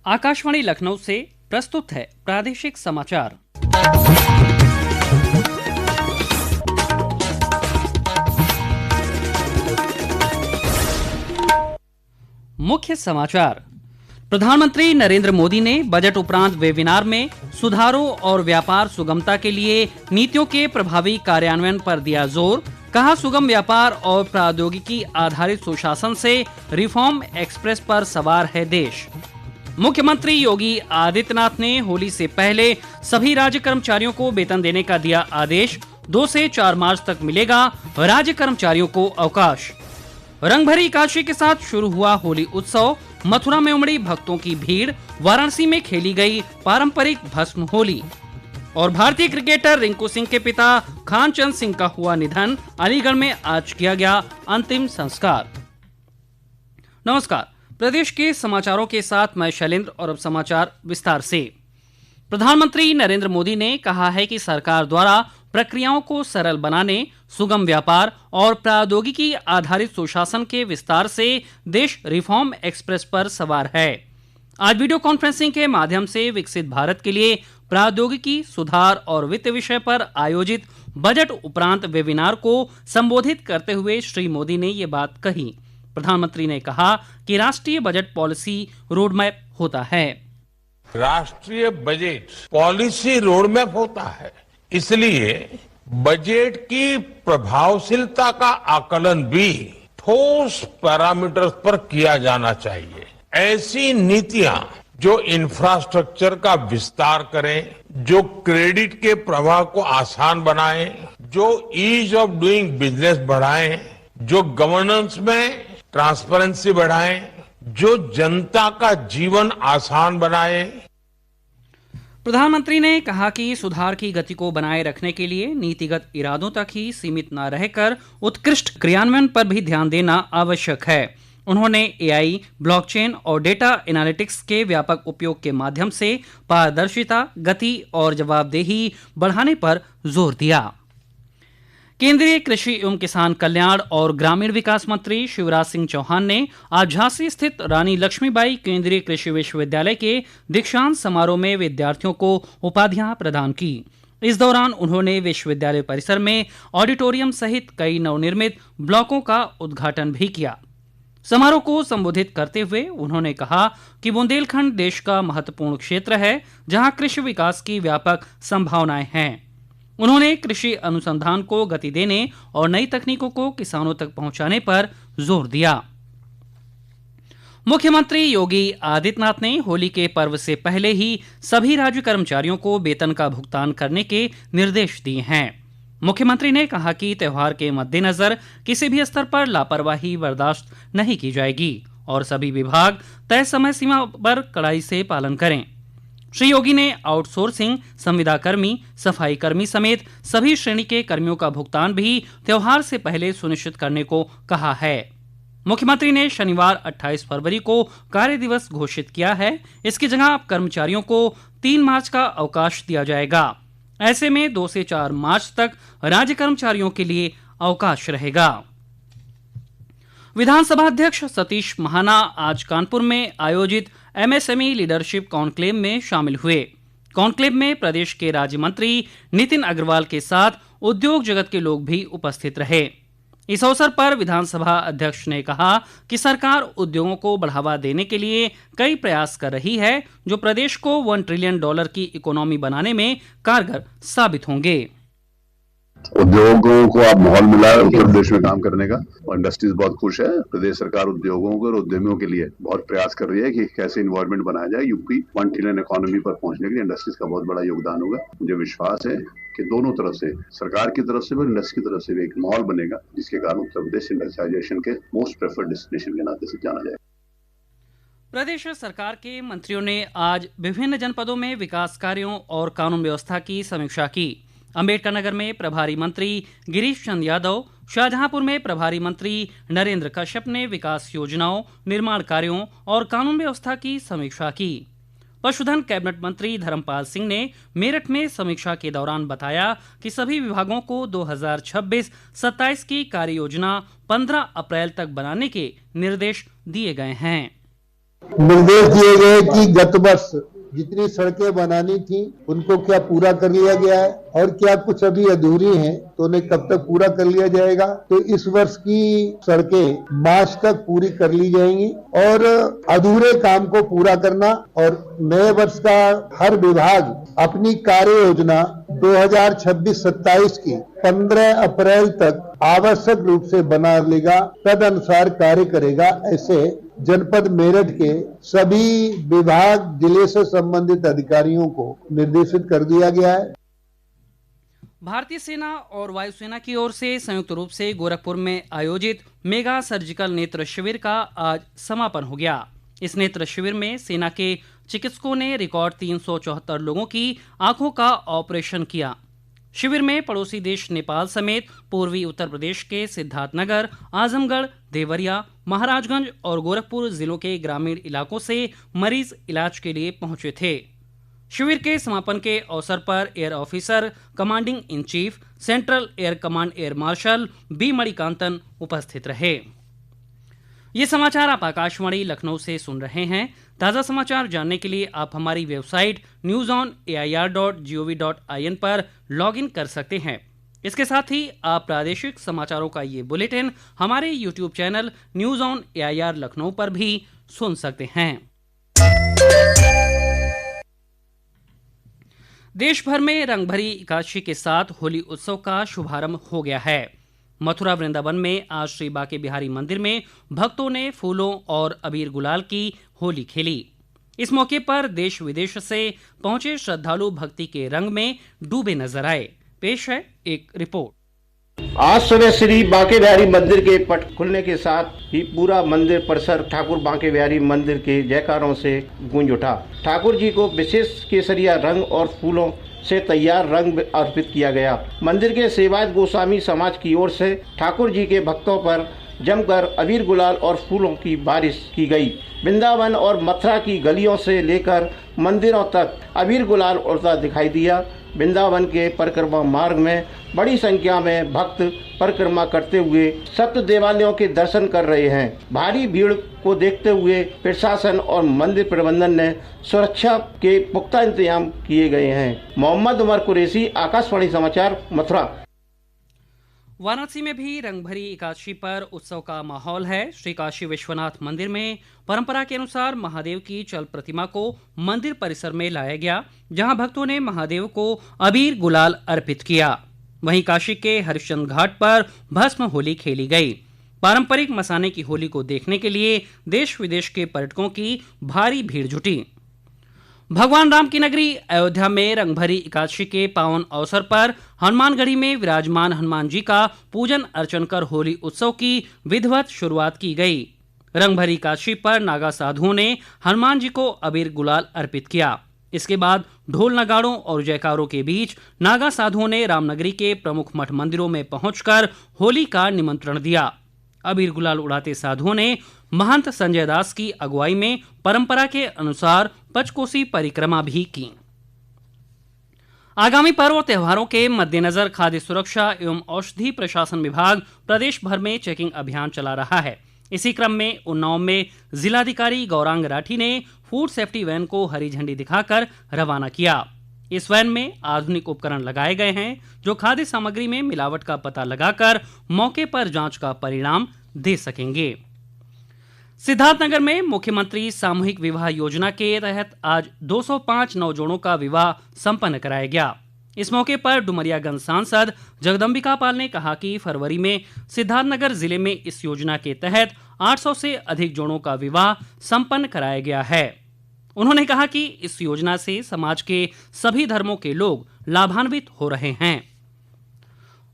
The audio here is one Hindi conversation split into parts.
आकाशवाणी लखनऊ से प्रस्तुत है प्रादेशिक समाचार। मुख्य समाचार। प्रधानमंत्री नरेंद्र मोदी ने बजट उपरांत वेबिनार में सुधारों और व्यापार सुगमता के लिए नीतियों के प्रभावी कार्यान्वयन पर दिया जोर। कहा, सुगम व्यापार और प्रौद्योगिकी आधारित सुशासन से रिफॉर्म एक्सप्रेस पर सवार है देश। मुख्यमंत्री योगी आदित्यनाथ ने होली से पहले सभी राज्य कर्मचारियों को वेतन देने का दिया आदेश। 2 से 4 मार्च तक मिलेगा राज्य कर्मचारियों को अवकाश। रंगभरी एकादशी के साथ शुरू हुआ होली उत्सव। मथुरा में उमड़ी भक्तों की भीड़। वाराणसी में खेली गई पारंपरिक भस्म होली। और भारतीय क्रिकेटर रिंकू सिंह के पिता खानचंद सिंह का हुआ निधन। अलीगढ़ में आज किया गया अंतिम संस्कार। नमस्कार, प्रदेश के समाचारों के साथ मैं शैलेंद्र और अब समाचार विस्तार से। प्रधानमंत्री नरेंद्र मोदी ने कहा है कि सरकार द्वारा प्रक्रियाओं को सरल बनाने, सुगम व्यापार और प्रौद्योगिकी आधारित सुशासन के विस्तार से देश रिफॉर्म एक्सप्रेस पर सवार है। आज वीडियो कॉन्फ्रेंसिंग के माध्यम से विकसित भारत के लिए प्रौद्योगिकी सुधार और वित्त विषय पर आयोजित बजट उपरांत वेबिनार को संबोधित करते हुए श्री मोदी ने ये बात कही। प्रधानमंत्री ने कहा कि राष्ट्रीय बजट पॉलिसी रोडमैप होता है। राष्ट्रीय बजट पॉलिसी रोडमैप होता है, इसलिए बजट की प्रभावशीलता का आकलन भी ठोस पैरामीटर्स पर किया जाना चाहिए। ऐसी नीतियां जो इंफ्रास्ट्रक्चर का विस्तार करें, जो क्रेडिट के प्रवाह को आसान बनाएं, जो ईज ऑफ डूइंग बिजनेस बढ़ाएं, जो गवर्नेंस में ट्रांसपेरेंसी बढ़ाएं, जो जनता का जीवन आसान बनाए। प्रधानमंत्री ने कहा कि सुधार की गति को बनाए रखने के लिए नीतिगत इरादों तक ही सीमित न रहकर उत्कृष्ट क्रियान्वयन पर भी ध्यान देना आवश्यक है। उन्होंने एआई, ब्लॉकचेन और डेटा एनालिटिक्स के व्यापक उपयोग के माध्यम से पारदर्शिता, गति और जवाबदेही बढ़ाने पर जोर दिया। केंद्रीय कृषि एवं किसान कल्याण और ग्रामीण विकास मंत्री शिवराज सिंह चौहान ने आज झांसी स्थित रानी लक्ष्मीबाई केंद्रीय कृषि विश्वविद्यालय के दीक्षांत समारोह में विद्यार्थियों को उपाधियां प्रदान की। इस दौरान उन्होंने विश्वविद्यालय परिसर में ऑडिटोरियम सहित कई नवनिर्मित ब्लॉकों का उद्घाटन भी किया। समारोह को संबोधित करते हुए उन्होंने कहा कि बुंदेलखंड देश का महत्वपूर्ण क्षेत्र है, जहां कृषि विकास की व्यापक संभावनाएं हैं। उन्होंने कृषि अनुसंधान को गति देने और नई तकनीकों को किसानों तक पहुंचाने पर जोर दिया। मुख्यमंत्री योगी आदित्यनाथ ने होली के पर्व से पहले ही सभी राज्य कर्मचारियों को वेतन का भुगतान करने के निर्देश दिए हैं। मुख्यमंत्री ने कहा कि त्योहार के मद्देनजर किसी भी स्तर पर लापरवाही बर्दाश्त नहीं की जाएगी और सभी विभाग तय समय सीमा पर कड़ाई से पालन करें। श्री योगी ने आउटसोर्सिंग, संविदा कर्मी, सफाई कर्मी समेत सभी श्रेणी के कर्मियों का भुगतान भी त्योहार से पहले सुनिश्चित करने को कहा है। मुख्यमंत्री ने शनिवार 28 फरवरी को कार्य दिवस घोषित किया है। इसकी जगह अब कर्मचारियों को 3 मार्च का अवकाश दिया जाएगा। ऐसे में 2 से 4 मार्च तक राज्य कर्मचारियों के लिए अवकाश रहेगा। विधानसभा अध्यक्ष सतीश महाना आज कानपुर में आयोजित एमएसएमई लीडरशिप कॉन्क्लेव में शामिल हुए। कॉन्क्लेव में प्रदेश के राज्य मंत्री नितिन अग्रवाल के साथ उद्योग जगत के लोग भी उपस्थित रहे। इस अवसर पर विधानसभा अध्यक्ष ने कहा कि सरकार उद्योगों को बढ़ावा देने के लिए कई प्रयास कर रही है, जो प्रदेश को $1 ट्रिलियन की इकोनॉमी बनाने में कारगर साबित होंगे। उद्योगों को अब माहौल मिला है उत्तर प्रदेश में काम करने का और इंडस्ट्रीज बहुत खुश है। प्रदेश सरकार उद्योगों को और उद्यमियों के लिए बहुत प्रयास कर रही है कि कैसे इन्वायरमेंट बनाया जाए। यूपी 1 ट्रिलियन इकोनॉमी पर पहुंचने के लिए इंडस्ट्रीज का बहुत बड़ा योगदान होगा। मुझे विश्वास है कि दोनों तरफ से, सरकार की तरफ से भी और इंडस्ट्री की तरफ से भी एक माहौल बनेगा, जिसके कारण उत्तर प्रदेश इंडस्ट्रियलाइजेशन के मोस्ट प्रेफर्ड डेस्टिनेशन के नाते से जाना जाए। प्रदेश सरकार के मंत्रियों ने आज विभिन्न जनपदों में विकास कार्यों और कानून व्यवस्था की समीक्षा की। अंबेडकर नगर में प्रभारी मंत्री गिरीश चंद्र यादव, शाहजहांपुर में प्रभारी मंत्री नरेंद्र कश्यप ने विकास योजनाओं, निर्माण कार्यों और कानून व्यवस्था की समीक्षा की। पशुधन कैबिनेट मंत्री धर्मपाल सिंह ने मेरठ में समीक्षा के दौरान बताया कि सभी विभागों को 2026-27 की कार्य योजना 15 अप्रैल तक बनाने के निर्देश दिए गए हैं। निर्देश दिए गए कि गत वर्ष जितनी सड़कें बनानी थी उनको क्या पूरा कर लिया गया है और क्या कुछ अभी अधूरी हैं तो उन्हें कब तक पूरा कर लिया जाएगा। तो इस वर्ष की सड़कें मार्च तक पूरी कर ली जाएंगी और अधूरे काम को पूरा करना और नए वर्ष का हर विभाग अपनी कार्य योजना 2026-27 की 15 अप्रैल तक आवश्यक रूप से बना लेगा, तद अनुसार कार्य करेगा। ऐसे जनपद मेरठ के सभी विभाग जिले से संबंधित अधिकारियों को निर्देशित कर दिया गया है। भारतीय सेना और वायुसेना की ओर से संयुक्त रूप से गोरखपुर में आयोजित मेगा सर्जिकल नेत्र शिविर का आज समापन हो गया। इस नेत्र शिविर में सेना के चिकित्सकों ने रिकॉर्ड 374 लोगों की आंखों का ऑपरेशन किया। शिविर में पड़ोसी देश नेपाल समेत पूर्वी उत्तर प्रदेश के सिद्धार्थनगर, आजमगढ़, देवरिया, महाराजगंज और गोरखपुर जिलों के ग्रामीण इलाकों से मरीज इलाज के लिए पहुंचे थे। शिविर के समापन के अवसर पर air officer commanding in chief central air command air marshal B Manikantan उपस्थित रहे। ये समाचार आप आकाशवाणी लखनऊ से सुन रहे हैं। ताज़ा समाचार जानने के लिए आप हमारी वेबसाइट newsonair.gov.in पर लॉगिन कर सकते हैं। इसके साथ ही आप प्रादेशिक समाचारों का ये बुलेटिन हमारे YouTube channel news on AIR Lucknow पर भी सुन सकते हैं। देश भर में रंगभरी एकादशी के साथ होली उत्सव का शुभारंभ हो गया है। मथुरा वृंदावन में आज श्री बांके बिहारी मंदिर में भक्तों ने फूलों और अबीर गुलाल की होली खेली। इस मौके पर देश विदेश से पहुंचे श्रद्धालु भक्ति के रंग में डूबे नजर आए। पेश है एक रिपोर्ट। आज सुबह श्री बांके बिहारी मंदिर के पट खुलने के साथ ही पूरा मंदिर परिसर ठाकुर बांके बिहारी मंदिर के जयकारों से गूंज उठा। ठाकुर जी को विशेष केसरिया रंग और फूलों से तैयार रंग अर्पित किया गया। मंदिर के सेवायत गोस्वामी समाज की ओर से ठाकुर जी के भक्तों पर जमकर अबीर गुलाल और फूलों की बारिश की गई। वृंदावन और मथुरा की गलियों से लेकर मंदिरों तक अबीर गुलाल उड़ता दिखाई दिया। वृंदावन के परिक्रमा मार्ग में बड़ी संख्या में भक्त परिक्रमा करते हुए सप्त देवालयों के दर्शन कर रहे हैं। भारी भीड़ को देखते हुए प्रशासन और मंदिर प्रबंधन ने सुरक्षा के पुख्ता इंतजाम किए गए हैं। मोहम्मद उमर कुरैशी, आकाशवाणी समाचार, मथुरा। वाराणसी में भी रंगभरी एकादशी पर उत्सव का माहौल है। श्री काशी विश्वनाथ मंदिर में परंपरा के अनुसार महादेव की चल प्रतिमा को मंदिर परिसर में लाया गया, जहां भक्तों ने महादेव को अबीर गुलाल अर्पित किया। वहीं काशी के हरिश्चंद्र घाट पर भस्म होली खेली गई। पारंपरिक मसाने की होली को देखने के लिए देश विदेश के पर्यटकों की भारी भीड़ जुटी। भगवान राम की नगरी अयोध्या में रंगभरी एकादशी के पावन अवसर पर हनुमानगढ़ी में विराजमान हनुमान जी का पूजन अर्चन कर होली उत्सव की विधिवत शुरुआत की गई। रंगभरी एकादशी पर नागा साधुओं ने हनुमान जी को अबीर गुलाल अर्पित किया। इसके बाद ढोल नगाड़ों और जयकारों के बीच नागा साधुओं ने रामनगरी के प्रमुख मठ मंदिरों में पहुंचकर होली का निमंत्रण दिया। अबीर गुलाल उड़ाते साधुओं ने महंत संजय दास की अगुवाई में परंपरा के अनुसार पंचकोसी परिक्रमा भी की। आगामी पर्व और त्योहारों के मद्देनजर खाद्य सुरक्षा एवं औषधि प्रशासन विभाग प्रदेश भर में चेकिंग अभियान चला रहा है। इसी क्रम में उन्नाव में जिलाधिकारी गौरांग राठी ने फूड सेफ्टी वैन को हरी झंडी दिखाकर रवाना किया। इस वैन में आधुनिक उपकरण लगाए गए हैं जो खाद्य सामग्री में मिलावट का पता लगाकर मौके पर जांच का परिणाम दे सकेंगे। सिद्धार्थनगर में मुख्यमंत्री सामूहिक विवाह योजना के तहत आज 205 नवजोड़ों का विवाह संपन्न कराया गया। इस मौके पर डुमरियागंज सांसद जगदम्बिका पाल ने कहा कि फरवरी में सिद्धार्थनगर जिले में इस योजना के तहत 800 से अधिक जोड़ों का विवाह संपन्न कराया गया है। उन्होंने कहा कि इस योजना से समाज के सभी धर्मों के लोग लाभान्वित हो रहे हैं।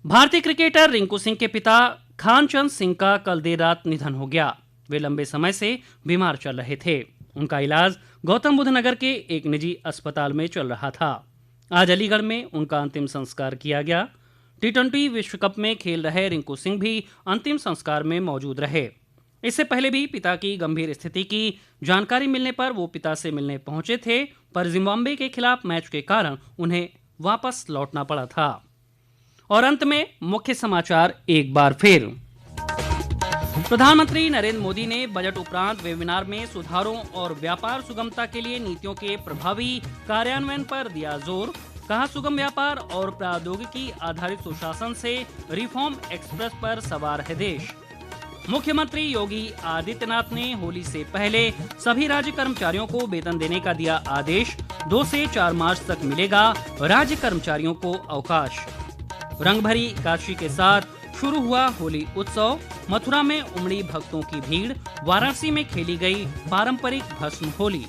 भारतीय क्रिकेटर रिंकू सिंह के पिता खानचंद सिंह का कल देर रात निधन हो गया। वे लंबे समय से बीमार चल रहे थे। उनका इलाज गौतम बुद्ध नगर के एक निजी अस्पताल में चल रहा था। आज अलीगढ़ में उनका अंतिम संस्कार किया गया। T20 विश्व कप में खेल रहे रिंकू सिंह भी अंतिम संस्कार में मौजूद रहे। इससे पहले भी पिता की गंभीर स्थिति की जानकारी मिलने पर वो पिता से मिलने पहुंचे थे, पर जिम्बाब्वे के खिलाफ मैच के कारण उन्हें वापस लौटना पड़ा था। और अंत में मुख्य समाचार एक बार फिर। प्रधानमंत्री नरेंद्र मोदी ने बजट उपरांत वेबिनार में सुधारों और व्यापार सुगमता के लिए नीतियों के प्रभावी कार्यान्वयन पर दिया जोर। कहा, सुगम व्यापार और प्रौद्योगिकी आधारित सुशासन से रिफॉर्म एक्सप्रेस पर सवार है देश। मुख्यमंत्री योगी आदित्यनाथ ने होली से पहले सभी राज्य कर्मचारियों को वेतन देने का दिया आदेश। 2 से 4 मार्च तक मिलेगा राज्य कर्मचारियों को अवकाश। रंगभरी एकादशी के साथ शुरू हुआ होली उत्सव। मथुरा में उमड़ी भक्तों की भीड़। वाराणसी में खेली गई पारंपरिक भस्म होली।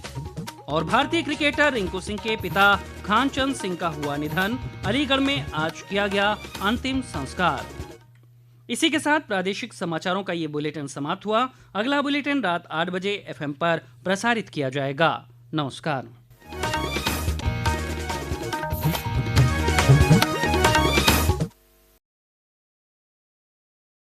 और भारतीय क्रिकेटर रिंकू सिंह के पिता खानचंद सिंह का हुआ निधन। अलीगढ़ में आज किया गया अंतिम संस्कार। इसी के साथ प्रादेशिक समाचारों का ये बुलेटिन समाप्त हुआ। अगला बुलेटिन रात 8 बजे FM पर प्रसारित किया जाएगा। नमस्कार।